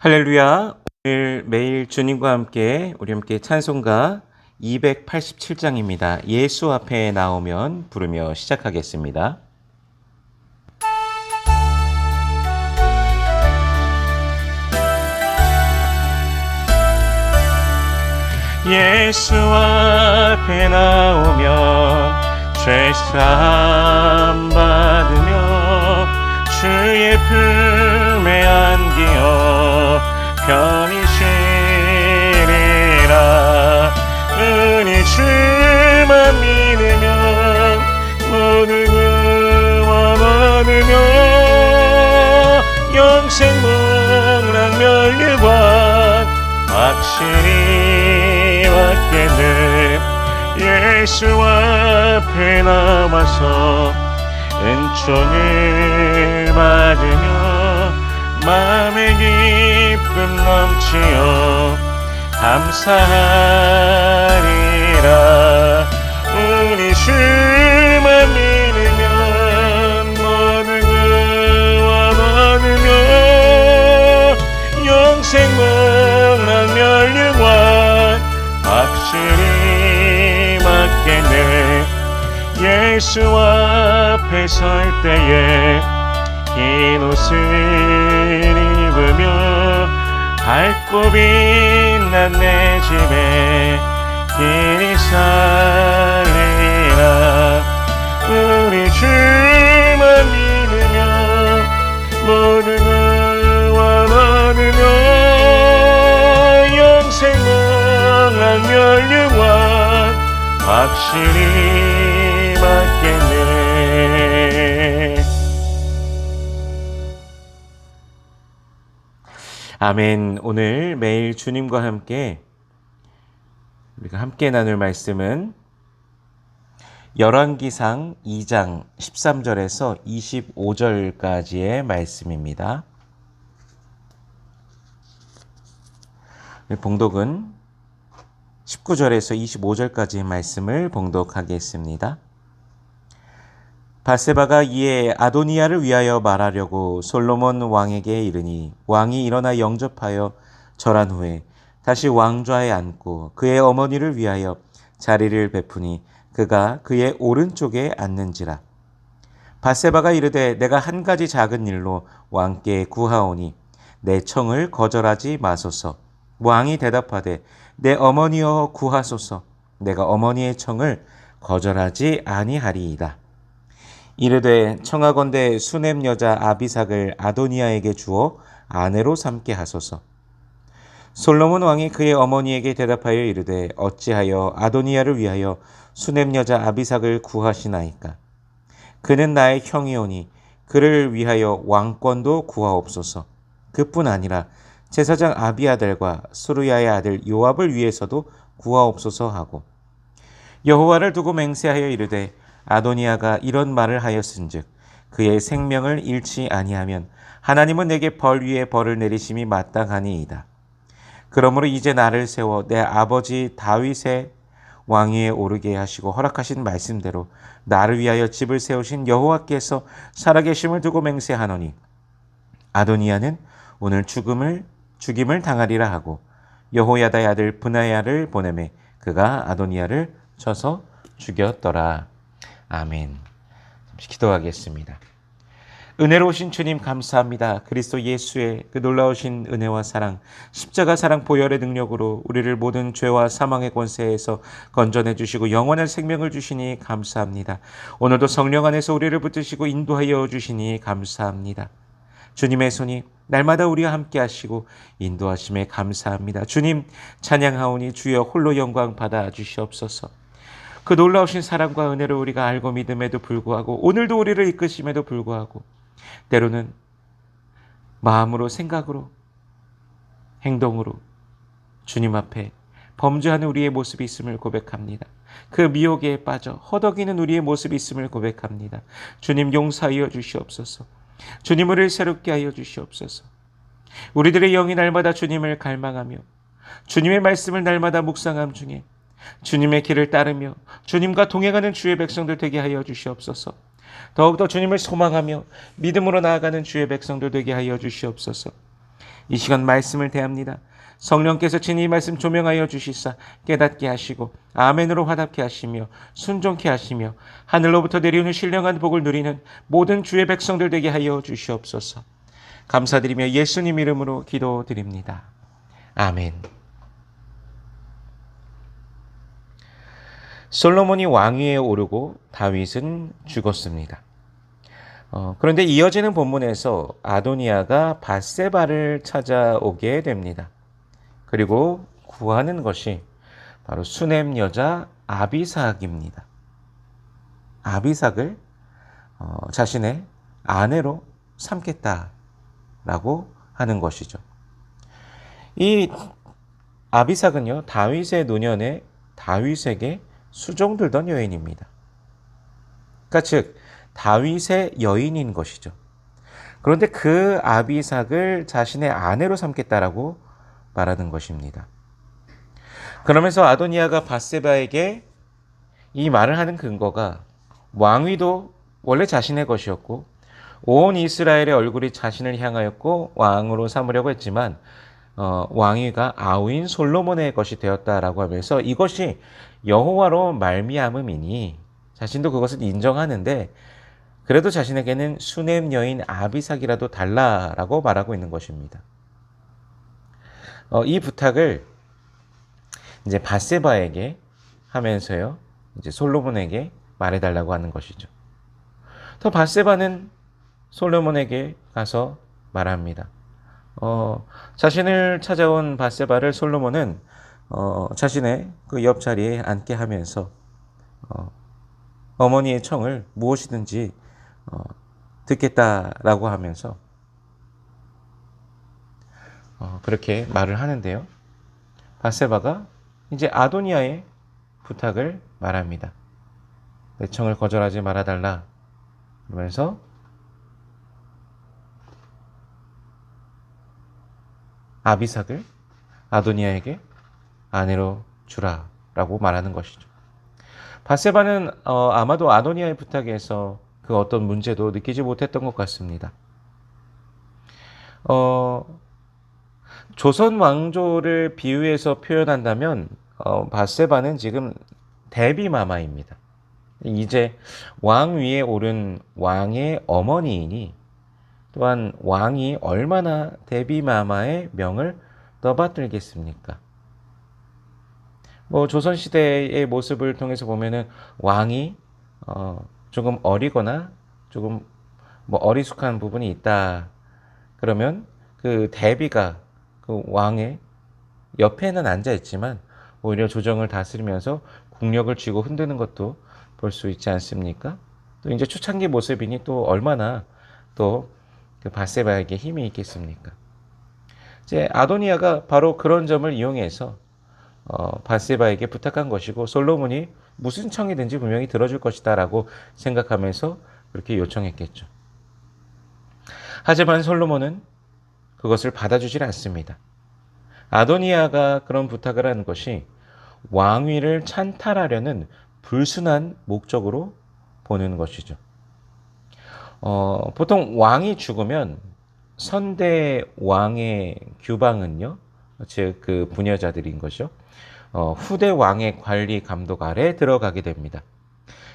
할렐루야. 오늘 매일 주님과 함께 우리 함께 찬송가 287장입니다. 예수 앞에 나오면 부르며 시작하겠습니다. 예수 앞에 나오면 죄사함 받으며 주의 품에 안기어 편히 쉬리라. 은히 주만 믿으면 모든 구원 얻으며 영생 복락 멸류관 확실히 받겠네. 예수 앞에 나와서 은총을 받으며 마음의 기쁨 넘치어 감사하리라. 우리 주만 믿으면 모든 구원 얻으며 영생 복락 멸류관 확실히 받겠네. 예수 앞에 설 때에 흰 옷을 입으며 밝고 빛난 내 집에 길이 살리라. 우리 주만 믿으면 모든 구원 얻으며 영생 복락 멸류관 확실히 받겠네. 아멘. 오늘 매일 주님과 함께 우리가 함께 나눌 말씀은 열왕기상 2장 13절에서 25절까지의 말씀입니다. 봉독은 19절에서 25절까지의 말씀을 봉독하겠습니다. 밧세바가 이에 아도니아를 위하여 말하려고 솔로몬 왕에게 이르니 왕이 일어나 영접하여 절한 후에 다시 왕좌에 앉고 그의 어머니를 위하여 자리를 베푸니 그가 그의 오른쪽에 앉는지라. 밧세바가 이르되 내가 한 가지 작은 일로 왕께 구하오니 내 청을 거절하지 마소서. 왕이 대답하되 내 어머니여 구하소서. 내가 어머니의 청을 거절하지 아니하리이다. 이르되 청하건대 수넴 여자 아비삭을 아도니아에게 주어 아내로 삼게 하소서. 솔로몬 왕이 그의 어머니에게 대답하여 이르되 어찌하여 아도니아를 위하여 수넴 여자 아비삭을 구하시나이까. 그는 나의 형이오니 그를 위하여 왕권도 구하옵소서. 그뿐 아니라 제사장 아비아달과 수르야의 아들 요압을 위해서도 구하옵소서 하고 여호와를 두고 맹세하여 이르되 아도니아가 이런 말을 하였은즉 그의 생명을 잃지 아니하면 하나님은 내게 벌 위에 벌을 내리심이 마땅하니이다. 그러므로 이제 나를 세워 내 아버지 다윗의 왕위에 오르게 하시고 허락하신 말씀대로 나를 위하여 집을 세우신 여호와께서 살아계심을 두고 맹세하노니 아도니아는 오늘 죽임을 당하리라 하고 여호야다의 아들 브나야를 보내매 그가 아도니아를 쳐서 죽였더라. 아멘. 잠시 기도하겠습니다. 은혜로우신 주님 감사합니다. 그리스도 예수의 그 놀라우신 은혜와 사랑, 십자가 사랑 보혈의 능력으로 우리를 모든 죄와 사망의 권세에서 건져내 주시고 영원한 생명을 주시니 감사합니다. 오늘도 성령 안에서 우리를 붙드시고 인도하여 주시니 감사합니다. 주님의 손이 날마다 우리와 함께 하시고 인도하심에 감사합니다. 주님 찬양하오니 주여 홀로 영광 받아 주시옵소서. 그 놀라우신 사랑과 은혜를 우리가 알고 믿음에도 불구하고 오늘도 우리를 이끄심에도 불구하고 때로는 마음으로 생각으로 행동으로 주님 앞에 범죄하는 우리의 모습이 있음을 고백합니다. 그 미혹에 빠져 허덕이는 우리의 모습이 있음을 고백합니다. 주님 용서하여 주시옵소서. 주님 우리를 새롭게 하여 주시옵소서. 우리들의 영이 날마다 주님을 갈망하며 주님의 말씀을 날마다 묵상함 중에 주님의 길을 따르며 주님과 동행하는 주의 백성들 되게 하여 주시옵소서. 더욱더 주님을 소망하며 믿음으로 나아가는 주의 백성들 되게 하여 주시옵소서. 이 시간 말씀을 대합니다. 성령께서 친히 이 말씀 조명하여 주시사 깨닫게 하시고 아멘으로 화답케 하시며 순종케 하시며 하늘로부터 내려오는 신령한 복을 누리는 모든 주의 백성들 되게 하여 주시옵소서. 감사드리며 예수님 이름으로 기도드립니다. 아멘. 솔로몬이 왕위에 오르고 다윗은 죽었습니다. 그런데 이어지는 본문에서 아도니아가 밧세바를 찾아오게 됩니다. 그리고 구하는 것이 바로 수넴 여자 아비삭입니다. 아비삭을 자신의 아내로 삼겠다라고 하는 것이죠. 이 아비삭은요, 다윗의 노년에 다윗에게 수종들던 여인입니다. 그러니까 즉 다윗의 여인인 것이죠. 그런데 그 아비삭을 자신의 아내로 삼겠다라고 말하는 것입니다. 그러면서 아도니아가 밧세바에게 이 말을 하는 근거가 왕위도 원래 자신의 것이었고 온 이스라엘의 얼굴이 자신을 향하였고 왕으로 삼으려고 했지만 왕위가 아우인 솔로몬의 것이 되었다라고 하면서 이것이 여호와로 말미암음이니 자신도 그것을 인정하는데 그래도 자신에게는 수넴 여인 아비삭이라도 달라라고 말하고 있는 것입니다. 이 부탁을 이제 밧세바에게 하면서요, 이제 솔로몬에게 말해달라고 하는 것이죠. 또 밧세바는 솔로몬에게 가서 말합니다. 자신을 찾아온 밧세바를 솔로몬은 자신의 그 옆자리에 앉게 하면서 어머니의 청을 무엇이든지 듣겠다라고 하면서 그렇게 말을 하는데요. 밧세바가 이제 아도니아의 부탁을 말합니다. 내 청을 거절하지 말아달라. 그러면서 아비삭을 아도니아에게 아내로 주라라고 말하는 것이죠. 밧세바는 아마도 아도니아의 부탁에서 그 어떤 문제도 느끼지 못했던 것 같습니다. 조선 왕조를 비유해서 표현한다면 밧세바는 지금 데비마마입니다. 이제 왕 위에 오른 왕의 어머니이니 또한 왕이 얼마나 데비마마의 명을 떠받들겠습니까? 조선시대의 모습을 통해서 보면은 왕이 조금 어리거나 조금 어리숙한 부분이 있다. 그러면 그 대비가 그 왕의 옆에는 앉아 있지만 오히려 조정을 다스리면서 국력을 쥐고 흔드는 것도 볼 수 있지 않습니까? 또 이제 초창기 모습이니 또 얼마나 또 그 밧세바에게 힘이 있겠습니까? 이제 아도니아가 바로 그런 점을 이용해서 밧세바에게 부탁한 것이고 솔로몬이 무슨 청이든지 분명히 들어줄 것이다라고 생각하면서 그렇게 요청했겠죠. 하지만 솔로몬은 그것을 받아주질 않습니다. 아도니아가 그런 부탁을 하는 것이 왕위를 찬탈하려는 불순한 목적으로 보는 것이죠. 보통 왕이 죽으면 선대 왕의 규방은요, 즉 그 부녀자들인 거죠. 후대 왕의 관리 감독 아래 들어가게 됩니다.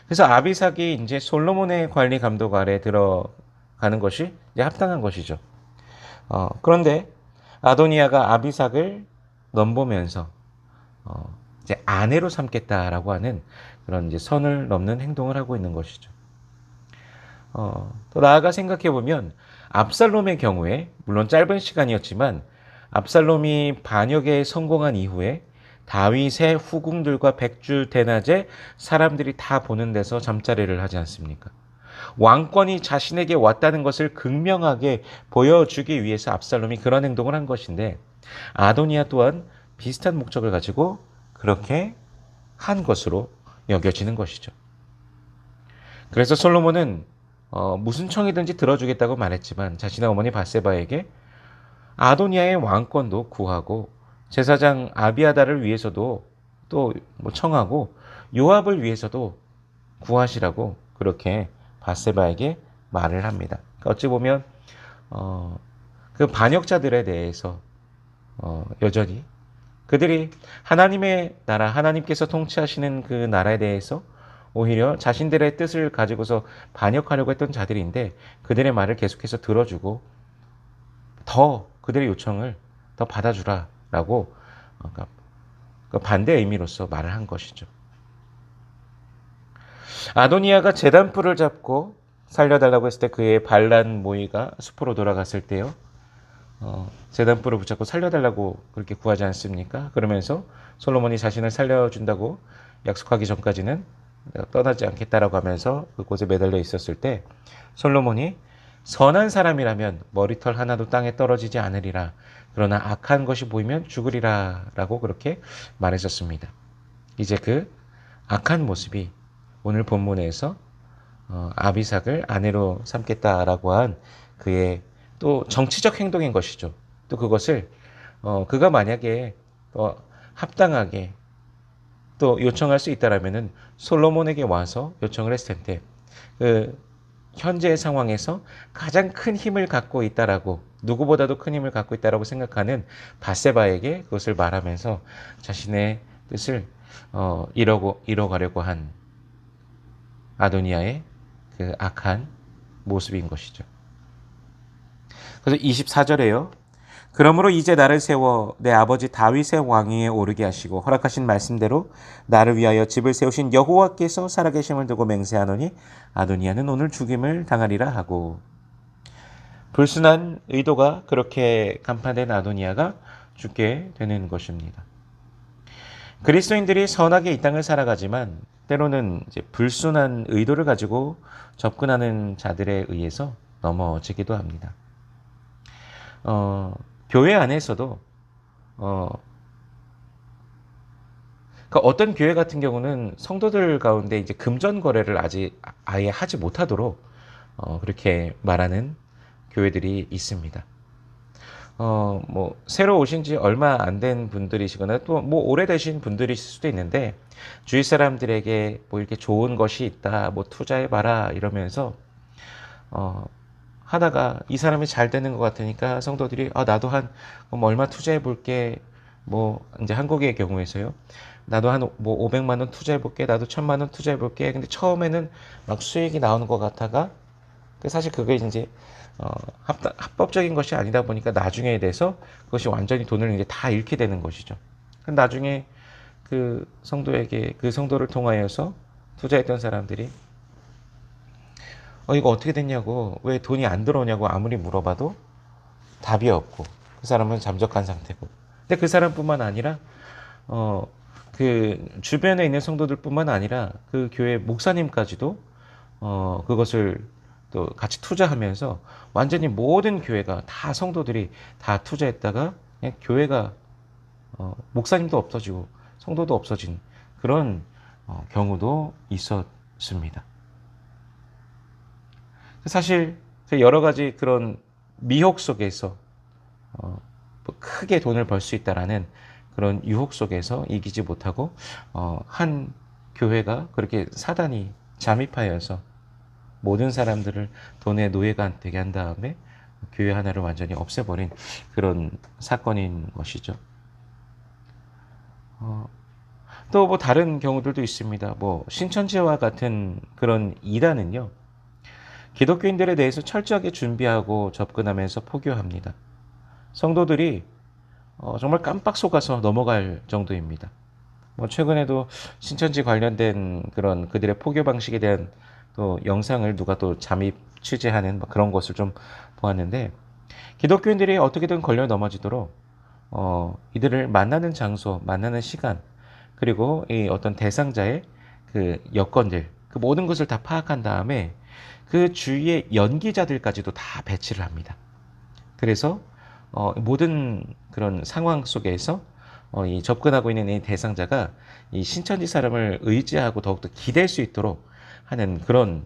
그래서 아비삭이 이제 솔로몬의 관리 감독 아래 들어가는 것이 이제 합당한 것이죠. 그런데 아도니아가 아비삭을 넘보면서 이제 아내로 삼겠다라고 하는 그런 이제 선을 넘는 행동을 하고 있는 것이죠. 또 나아가 생각해 보면 압살롬의 경우에 물론 짧은 시간이었지만 압살롬이 반역에 성공한 이후에 다윗의 후궁들과 백주 대낮에 사람들이 다 보는 데서 잠자리를 하지 않습니까? 왕권이 자신에게 왔다는 것을 극명하게 보여주기 위해서 압살롬이 그런 행동을 한 것인데 아도니아 또한 비슷한 목적을 가지고 그렇게 한 것으로 여겨지는 것이죠. 그래서 솔로몬은 무슨 청이든지 들어주겠다고 말했지만 자신의 어머니 밧세바에게 아도니아의 왕권도 구하고 제사장 아비아다를 위해서도 또 청하고 요압을 위해서도 구하시라고 그렇게 밧세바에게 말을 합니다. 어찌 보면 그 반역자들에 대해서 여전히 그들이 하나님의 나라, 하나님께서 통치하시는 그 나라에 대해서 오히려 자신들의 뜻을 가지고서 반역하려고 했던 자들인데 그들의 말을 계속해서 들어주고 더 그들의 요청을 더 받아주라라고 그 반대 의미로서 말을 한 것이죠. 아도니아가 제단불을 잡고 살려달라고 했을 때 그의 반란 모이가 숲으로 돌아갔을 때요. 제단불을 붙잡고 살려달라고 그렇게 구하지 않습니까? 그러면서 솔로몬이 자신을 살려준다고 약속하기 전까지는 내가 떠나지 않겠다라고 하면서 그곳에 매달려 있었을 때 솔로몬이 선한 사람이라면 머리털 하나도 땅에 떨어지지 않으리라. 그러나 악한 것이 보이면 죽으리라 라고 그렇게 말했었습니다. 이제 그 악한 모습이 오늘 본문에서 아비삭을 아내로 삼겠다라고 한 그의 또 정치적 행동인 것이죠. 또 그것을 그가 만약에 합당하게 또 요청할 수 있다라면은 솔로몬에게 와서 요청을 했을 텐데 그 현재의 상황에서 가장 큰 힘을 갖고 있다라고 누구보다도 큰 힘을 갖고 있다라고 생각하는 바세바에게 그것을 말하면서 자신의 뜻을 이뤄가려고 한 아도니아의 그 악한 모습인 것이죠. 그래서 24절에요. 그러므로 이제 나를 세워 내 아버지 다윗의 왕위에 오르게 하시고 허락하신 말씀대로 나를 위하여 집을 세우신 여호와께서 살아계심을 두고 맹세하노니 아도니아는 오늘 죽임을 당하리라 하고 불순한 의도가 그렇게 간파된 아도니아가 죽게 되는 것입니다. 그리스도인들이 선하게 이 땅을 살아가지만 때로는 이제 불순한 의도를 가지고 접근하는 자들에 의해서 넘어지기도 합니다. 교회 안에서도 그러니까 어떤 교회 같은 경우는 성도들 가운데 이제 금전 거래를 아직 아예 하지 못하도록 그렇게 말하는 교회들이 있습니다. 뭐 새로 오신 지 얼마 안 된 분들이시거나 또 뭐 오래되신 분들이실 수도 있는데 주위 사람들에게 뭐 이렇게 좋은 것이 있다, 뭐 투자해봐라 이러면서 하다가 이 사람이 잘 되는 것 같으니까 성도들이 나도 한 얼마 투자해 볼게. 뭐 이제 한국의 경우에서요. 나도 한 뭐 500만 원 투자해 볼게. 나도 1000만 원 투자해 볼게. 근데 처음에는 막 수익이 나오는 것 같다가 사실 그게 이제 합법적인 것이 아니다 보니까 나중에 돼서 그것이 완전히 돈을 이제 다 잃게 되는 것이죠. 나중에 그 성도에게 그 성도를 통하여서 투자했던 사람들이 이거 어떻게 됐냐고 왜 돈이 안 들어오냐고 아무리 물어봐도 답이 없고 그 사람은 잠적한 상태고 근데 그 사람뿐만 아니라 그 주변에 있는 성도들뿐만 아니라 그 교회 목사님까지도 그것을 또 같이 투자하면서 완전히 모든 교회가 다 성도들이 다 투자했다가 그냥 교회가 목사님도 없어지고 성도도 없어진 그런 경우도 있었습니다. 사실 여러 가지 그런 미혹 속에서 크게 돈을 벌 수 있다라는 그런 유혹 속에서 이기지 못하고 한 교회가 그렇게 사단이 잠입하여서 모든 사람들을 돈의 노예가 되게 한 다음에 교회 하나를 완전히 없애버린 그런 사건인 것이죠. 또 뭐 다른 경우들도 있습니다. 뭐 신천지와 같은 그런 이단은요. 기독교인들에 대해서 철저하게 준비하고 접근하면서 포교합니다. 성도들이 정말 깜빡 속아서 넘어갈 정도입니다. 뭐 최근에도 신천지 관련된 그런 그들의 포교 방식에 대한 또 영상을 누가 또 잠입 취재하는 그런 것을 좀 보았는데 기독교인들이 어떻게든 걸려 넘어지도록 이들을 만나는 장소, 만나는 시간 그리고 이 어떤 대상자의 그 여건들 그 모든 것을 다 파악한 다음에 그 주위의 연기자들까지도 다 배치를 합니다. 그래서 모든 그런 상황 속에서 이 접근하고 있는 이 대상자가 이 신천지 사람을 의지하고 더욱더 기댈 수 있도록 하는 그런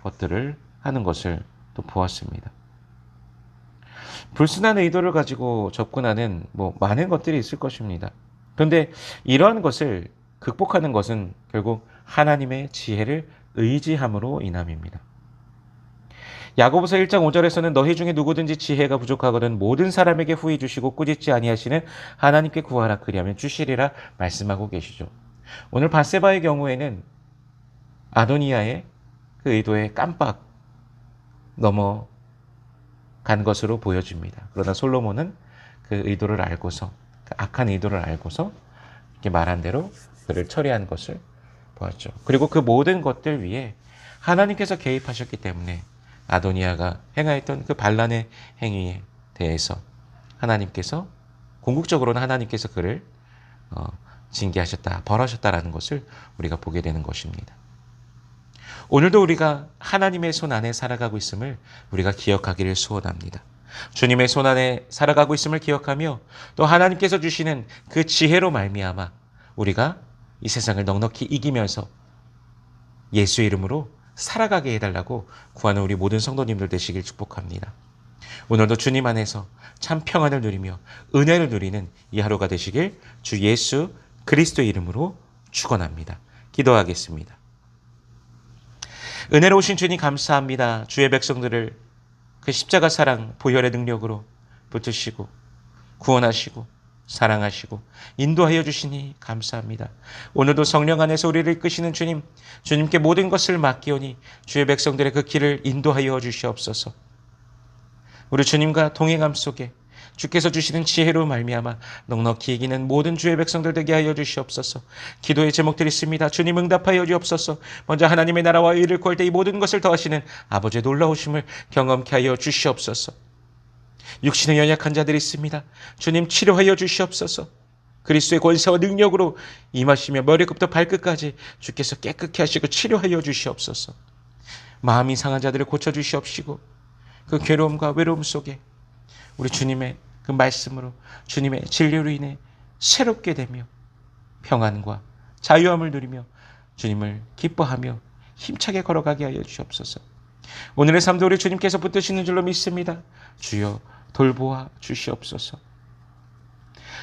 것들을 하는 것을 또 보았습니다. 불순한 의도를 가지고 접근하는 뭐 많은 것들이 있을 것입니다. 그런데 이러한 것을 극복하는 것은 결국 하나님의 지혜를 의지함으로 인함입니다. 야고보서 1장 5절에서는 너희 중에 누구든지 지혜가 부족하거든 모든 사람에게 후히 주시고 꾸짖지 아니하시는 하나님께 구하라 그리하면 주시리라 말씀하고 계시죠. 오늘 밧세바의 경우에는 아도니아의 그 의도에 깜빡 넘어간 것으로 보여집니다. 그러나 솔로몬은 그 의도를 알고서, 그 악한 의도를 알고서 이렇게 말한 대로 그를 처리한 것을 보았죠. 그리고 그 모든 것들 위에 하나님께서 개입하셨기 때문에 아도니아가 행하였던 그 반란의 행위에 대해서 하나님께서, 궁극적으로는 하나님께서 그를 징계하셨다, 벌하셨다라는 것을 우리가 보게 되는 것입니다. 오늘도 우리가 하나님의 손 안에 살아가고 있음을 우리가 기억하기를 소원합니다. 주님의 손 안에 살아가고 있음을 기억하며 또 하나님께서 주시는 그 지혜로 말미암아 우리가 이 세상을 넉넉히 이기면서 예수의 이름으로 살아가게 해달라고 구하는 우리 모든 성도님들 되시길 축복합니다. 오늘도 주님 안에서 참 평안을 누리며 은혜를 누리는 이 하루가 되시길 주 예수 그리스도의 이름으로 축원합니다. 기도하겠습니다. 은혜로우신 주님 감사합니다. 주의 백성들을 그 십자가 사랑 보혈의 능력으로 붙드시고 구원하시고 사랑하시고 인도하여 주시니 감사합니다. 오늘도 성령 안에서 우리를 이끄시는 주님, 주님께 모든 것을 맡기오니 주의 백성들의 그 길을 인도하여 주시옵소서. 우리 주님과 동행함 속에 주께서 주시는 지혜로 말미암아 넉넉히 이기는 모든 주의 백성들 되게 하여 주시옵소서. 기도의 제목들이 있습니다. 주님 응답하여 주옵소서. 먼저 하나님의 나라와 의를 구할 때 이 모든 것을 더하시는 아버지의 놀라우심을 경험케 하여 주시옵소서. 육신의 연약한 자들이 있습니다. 주님 치료하여 주시옵소서. 그리스도의 권세와 능력으로 임하시며 머리끝부터 발끝까지 주께서 깨끗게 하시고 치료하여 주시옵소서. 마음이 상한 자들을 고쳐주시옵시고 그 괴로움과 외로움 속에 우리 주님의 그 말씀으로 주님의 진리로 인해 새롭게 되며 평안과 자유함을 누리며 주님을 기뻐하며 힘차게 걸어가게 하여 주시옵소서. 오늘의 삶도 우리 주님께서 붙드시는 줄로 믿습니다. 주여 돌보아 주시옵소서.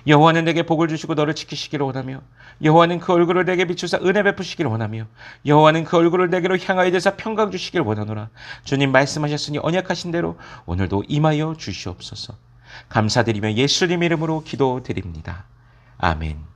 여호와는 내게 복을 주시고 너를 지키시기를 원하며 여호와는 그 얼굴을 내게 비추사 은혜 베푸시기를 원하며 여호와는 그 얼굴을 내게로 향하여 대사 평강 주시기를 원하노라. 주님 말씀하셨으니 언약하신 대로 오늘도 임하여 주시옵소서. 감사드리며 예수님 이름으로 기도드립니다. 아멘.